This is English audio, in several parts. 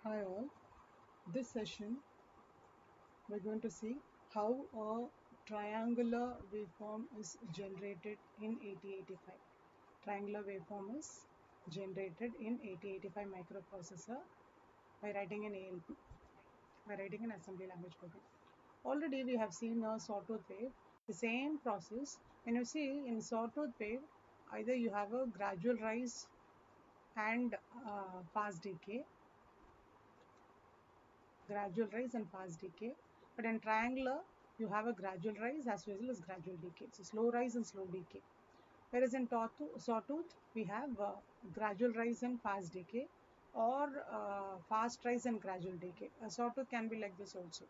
Hi all, this session we're going to see how a triangular waveform is generated in 8085. Triangular waveform is generated in 8085 microprocessor by writing an ALP, by writing an assembly language program. Already we have seen a sawtooth wave, the same process. When you see in sawtooth wave, either you have a gradual rise and fast decay, and fast decay. But in triangular, you have a gradual rise as well as gradual decay. So slow rise and slow decay. Whereas in sawtooth, we have gradual rise and fast decay, or fast rise and gradual decay. A sawtooth can be like this also,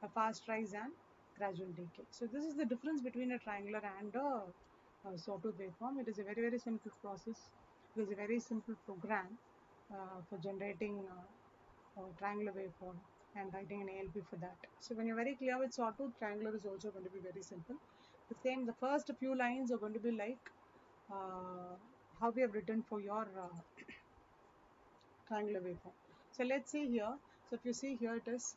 a fast rise and gradual decay. So this is the difference between a triangular and a sawtooth waveform. It is a very simple process. It is a very simple program for generating triangular waveform and writing an ALP for that. So when you're very clear with sawtooth, triangular is also going to be very simple. The first few lines are going to be like how we have written for your triangular waveform. So let's see here. So if you see here, it is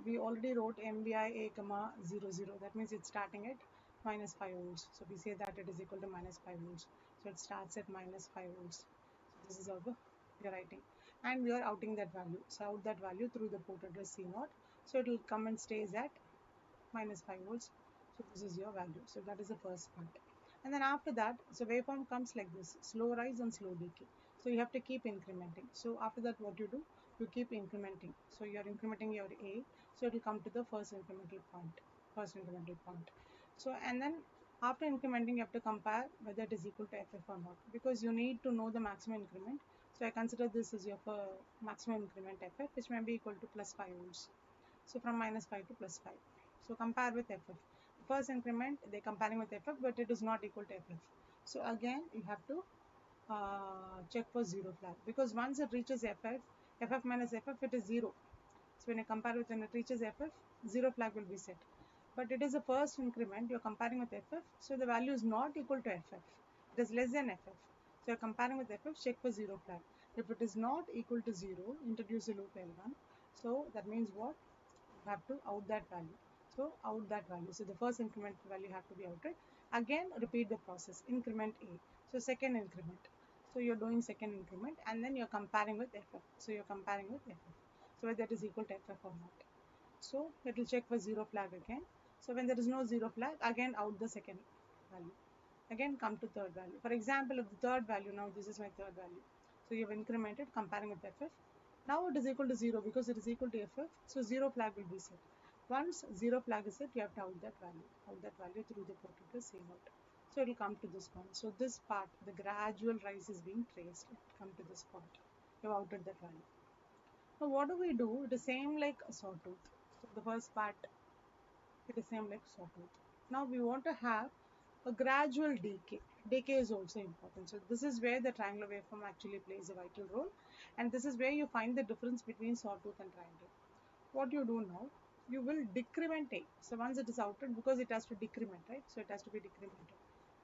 we already wrote MVI comma 0 That means it's starting at minus 5 volts. So we say that it is equal to minus 5 volts. So it starts at minus 5 volts. So this is our we are writing, and we are outing that value. So out that value through the port address C0. So it will come and stays at minus 5 volts. So this is your value. So that is the first part. And then after that, so waveform comes like this, slow rise and slow decay. So you have to keep incrementing. So after that, what you do, you keep incrementing. So you are incrementing your A. So it will come to the first incremental point. So and then after incrementing, you have to compare whether it is equal to FF or not, because you need to know the maximum increment. So I consider this as your maximum increment FF, which may be equal to plus 5 volts. So from minus 5 to plus 5. So compare with FF. First increment, they comparing with FF, but it is not equal to FF. So again, you have to check for zero flag, because once it reaches FF minus FF, it is 0. So when you compare with when it reaches FF, zero flag will be set. But it is the first increment, you're comparing with FF, so the value is not equal to FF. It is less than FF. So you're comparing with FF, check for zero flag. If it is not equal to 0, introduce a loop L1. So that means what? You have to out that value. So out that value. So the first increment value have to be outed. Again, repeat the process. Increment A. So second increment. So you're doing second increment, and then you're comparing with FF. So you're comparing with FF. So whether that is equal to FF or not. So it will check for zero flag again. So when there is no zero flag, again out the second value. Again come to third value. For example, of the third value, now this is my third value. So you have incremented comparing with FF. Now it is equal to 0 because it is equal to FF. So zero flag will be set. Once zero flag is set, you have to out that value through the port of the same out. So it will come to this point. So this part, the gradual rise is being traced. It will come to this point. You have outed that value. Now what do we do? It is same like a sawtooth. So the first part, it is same like sawtooth. Now we want to have a gradual decay. Decay is also important. So this is where the triangular waveform actually plays a vital role, and this is where you find the difference between sawtooth and triangle. What you do now, you will decrement A. So once it is outed, because it has to decrement, right? So it has to be decremented.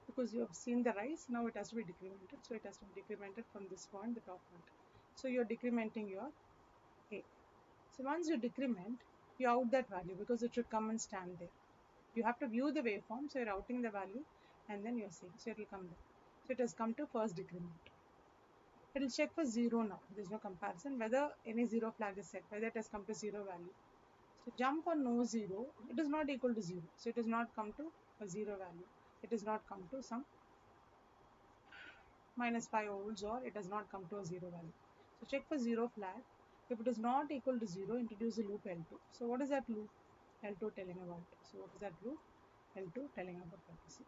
Because you have seen the rise, now it has to be decremented. So it has to be decremented from this point, the top point. So you're decrementing your A. So once you decrement, you out that value because it should come and stand there. You have to view the waveform, so you're outing the value and then you're seeing. So it will come there. So it has come to first decrement. It will check for 0 now. There's no comparison whether any 0 flag is set, whether it has come to 0 value. So jump on no 0, it is not equal to 0. So it has not come to a 0 value. It has not come to some minus 5 volts, or it has not come to a 0 value. So check for 0 flag. If it is not equal to 0, introduce a loop L2. So what is that loop L2 telling about? So what is that loop L2 telling about? What you see.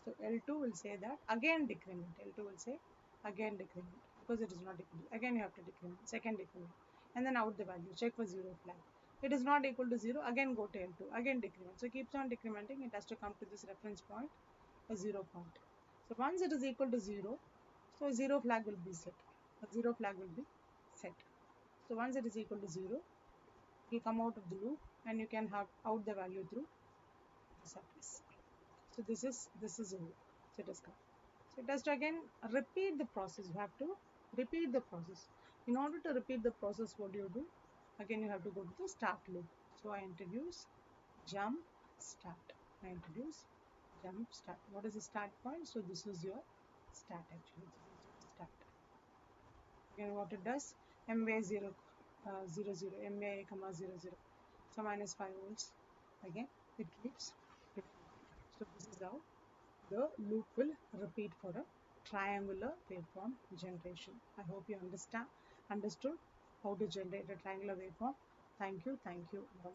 So L2 will say that again decrement. L2 will say again decrement because it is not equal to, again you have to decrement, second decrement, and then out the value, check for 0 flag. It is not equal to 0, again go to L2, again decrement. So keeps on decrementing, it has to come to this reference point, a 0 point. So once it is equal to 0, so 0 flag will be set. A 0 flag will be set. So once it is equal to 0, it will come out of the loop and you can have out the value through this address. So this is 0. So it has come. So it has to again repeat the process. You have to Repeat the process. In order to repeat the process, what do you do? Again, you have to go to the start loop. So I introduce jump start. I introduce jump start. What is the start point? So this is your start actually. This is your start. Again, what it does? MVI 0, 0, 0, MVI comma 0, 0. So minus 5 volts. Again, it keeps repeating. So this is how the loop will repeat for a triangular waveform generation. I hope you understood how to generate a triangular waveform. Thank you all.